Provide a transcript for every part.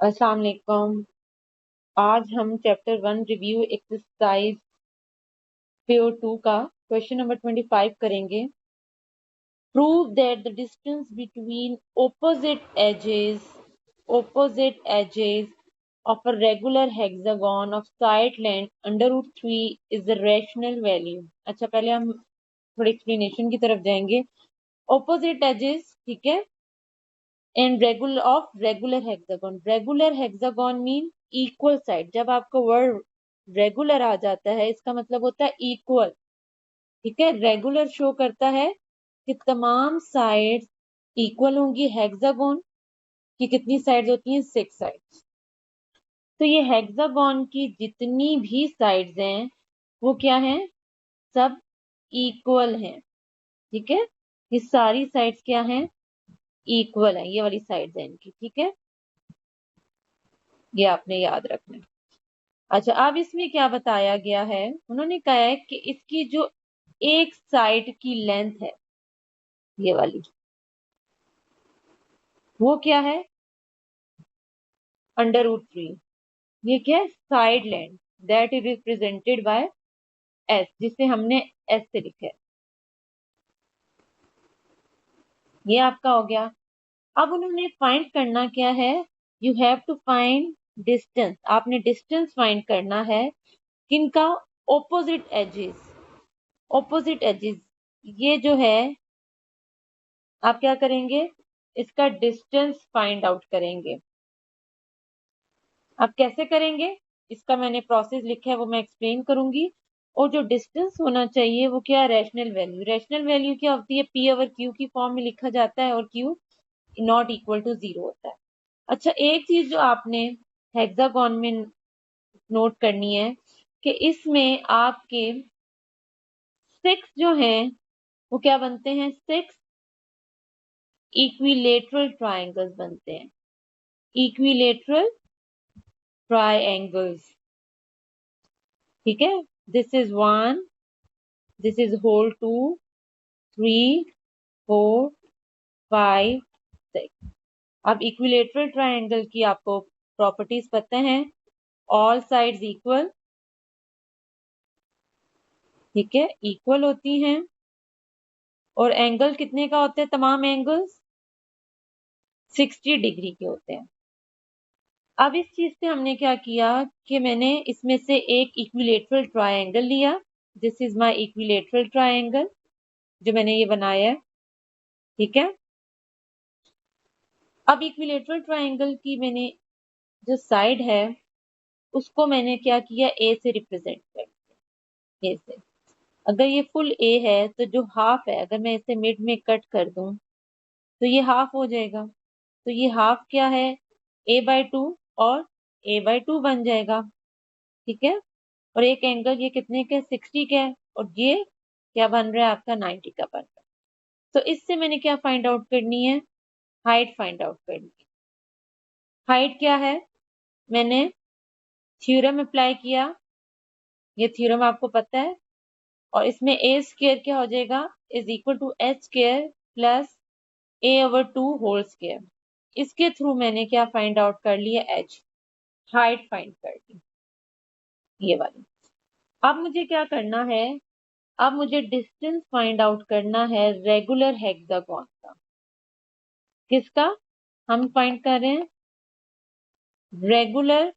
अस्सलाम वालेकुम। आज हम चैप्टर 1 रिव्यू एक्सरसाइज PO2 का क्वेश्चन नंबर 25 करेंगे। Prove that the distance between opposite edges of a regular hexagon of side length under root 3 is the rational value। अच्छा, पहले हम थोड़ी एक्सप्लेनेशन की तरफ जाएंगे। opposite edges, ठीक है, and regular hexagon mean equal side. जब आपको वर्ड रेगुलर आ जाता है इसका मतलब होता है इक्वल, ठीक है। रेगुलर शो करता है कि तमाम साइड्स इक्वल होंगी। हेक्सागोन की कितनी साइड्स होती हैं? 6 साइड्स। तो ये हेक्सागोन की जितनी भी साइड्स हैं वो क्या हैं? सब इक्वल हैं, ठीक है। ये सारी साइड्स क्या हैं? इक्वल है। ये वाली साइड्स हैं इनकी, ठीक है। ये आपने याद रखना है। अच्छा, अब इसमें क्या बताया गया है? उन्होंने कहा है कि इसकी जो एक साइड की लेंथ है, ये वाली, वो क्या है? Under root 3। ये क्या है? Side length. That is represented by S, जिसे हमने एस से लिखा है। ये आपका हो गया। अब उन्होंने फाइंड करना क्या है? You have to find distance. आपने डिस्टेंस फाइंड करना है किनका? Opposite edges. ओपोजिट एजेस, ये जो है, आप क्या करेंगे? इसका डिस्टेंस फाइंड आउट करेंगे। आप कैसे करेंगे? इसका मैंने प्रोसेस लिखा है, वो मैं एक्सप्लेन करूंगी। और जो डिस्टेंस होना चाहिए वो क्या है? Rational value. रैशनल वैल्यू क्या होती है? पी ओवर क्यू की फॉर्म में लिखा जाता है और क्यू नॉट इक्वल टू 0 होता है। अच्छा, एक चीज जो आपने हेक्सागोन में नोट करनी है कि इसमें आपके 6 जो हैं वो क्या बनते हैं? 6 इक्विलेटरल ट्राइंगल्स बनते हैं। इक्विलेटरल ट्राइंगल्स, ठीक है। This is 1, this is whole 2, 3, 4, 5, 6। अब इक्विलेटरल ट्राइंगल की आपको प्रॉपर्टीज पता है। ऑल साइड्स इक्वल, ठीक है, इक्वल होती हैं। और एंगल कितने का होते हैं? तमाम एंगल्स 60 डिग्री के होते हैं। अब इस चीज से हमने क्या किया कि मैंने इसमें से एक इक्विलेटरल ट्राइंगल लिया। This is my equilateral triangle जो मैंने ये बनाया है, ठीक है। अब इक्विलेटरल ट्राइंगल की मैंने जो साइड है उसको मैंने क्या किया? ए से रिप्रेजेंट कर दिया। ए से। अगर ये फुल ए है तो जो हाफ है, अगर मैं इसे मिड में कट कर दूं तो ये हाफ हो जाएगा। तो ये हाफ क्या है? a/2 और a/2 बन जाएगा, ठीक है। और एक एंगल ये कितने का? 60 का है। और ये क्या बन रहा है? आपका 90 का बन रहा है। तो इससे मैंने क्या फाइंड आउट करनी है? हाइट फाइंड आउट करनी है। हाइट क्या है? मैंने थ्योरम अप्लाई किया, ये थ्योरम आपको पता है। और इसमें ए स्क्वायर क्या हो जाएगा? Is equal to H square plus a/2 whole square. इसके थ्रू मैंने क्या फाइंड आउट कर लिया? एच, हाइट फाइंड कर ली, ये वाली। अब मुझे क्या करना है? अब मुझे डिस्टेंस फाइंड आउट करना है रेगुलर हेक्सागोन का। किसका हम फाइंड कर रहे हैं? Regular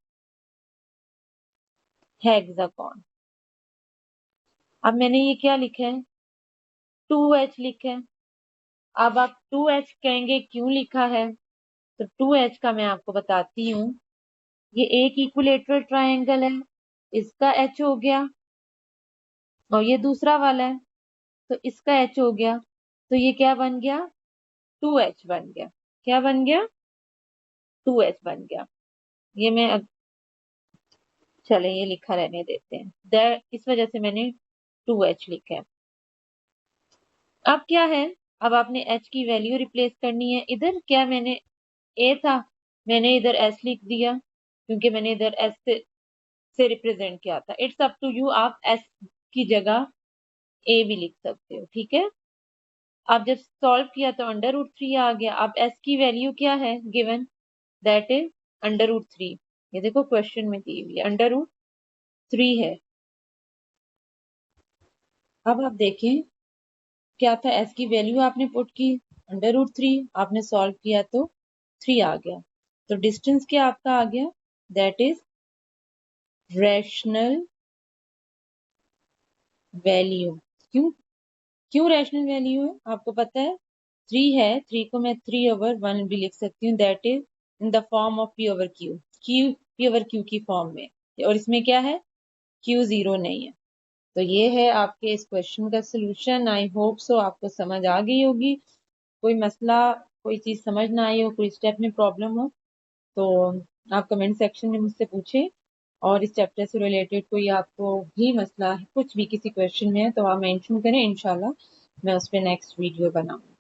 hexagon. अब मैंने ये क्या लिखा है? 2h लिखा है। अब आप 2h कहेंगे क्यों लिखा है? तो 2h का मैं आपको बताती हूँ। ये एक इक्विलेटरल ट्रायंगल है, इसका h हो गया। और ये दूसरा वाला है तो इसका h हो गया। तो ये क्या बन गया? 2h बन गया। क्या बन गया? 2h बन गया। ये मैं चले ये लिखा रहने देते हैं। इस वजह से मैंने 2h लिखा है। अब क्या है? अब आपने h की वैल्यू रिप्लेस करनी है। इधर क्या मैंने a था, मैंने इधर s लिख दिया क्योंकि मैंने इधर s से रिप्रेजेंट किया था। इट्स अप टू यू, आप s की जगह a भी लिख सकते हो, ठीक है। आप जब सॉल्व किया तो अंडर रूट 3 आ गया। अब s की वैल्यू क्या है given? That is under root 3। ये देखो क्वेश्चन में दी हुई है अंडर रूट 3 है। अब आप देखें क्या था, एस की वैल्यू आपने पुट की अंडर रूट 3, आपने सॉल्व किया तो 3 आ गया। तो डिस्टेंस क्या आपका आ गया, दैट इज रैशनल वैल्यू। क्यों क्यों रैशनल वैल्यू है, आपको पता है 3 है, 3 को मैं 3/1 भी लिख सकती हूँ, that is in the form of P/Q, P/Q की फॉर्म में। और इसमें क्या है, Q 0 नहीं है। तो ये है आपके इस क्वेश्चन का सोल्यूशन। आई होप सो आपको समझ आ गई होगी। कोई मसला, कोई चीज समझ ना आई हो, कोई स्टेप में प्रॉब्लम हो तो आप कमेंट सेक्शन में मुझसे पूछें। और इस चैप्टर से रिलेटेड कोई आपको भी मसला है, कुछ भी किसी क्वेश्चन में है तो आप मेंशन करें, इंशाल्लाह मैं उस पर नेक्स्ट वीडियो बनाऊंगी।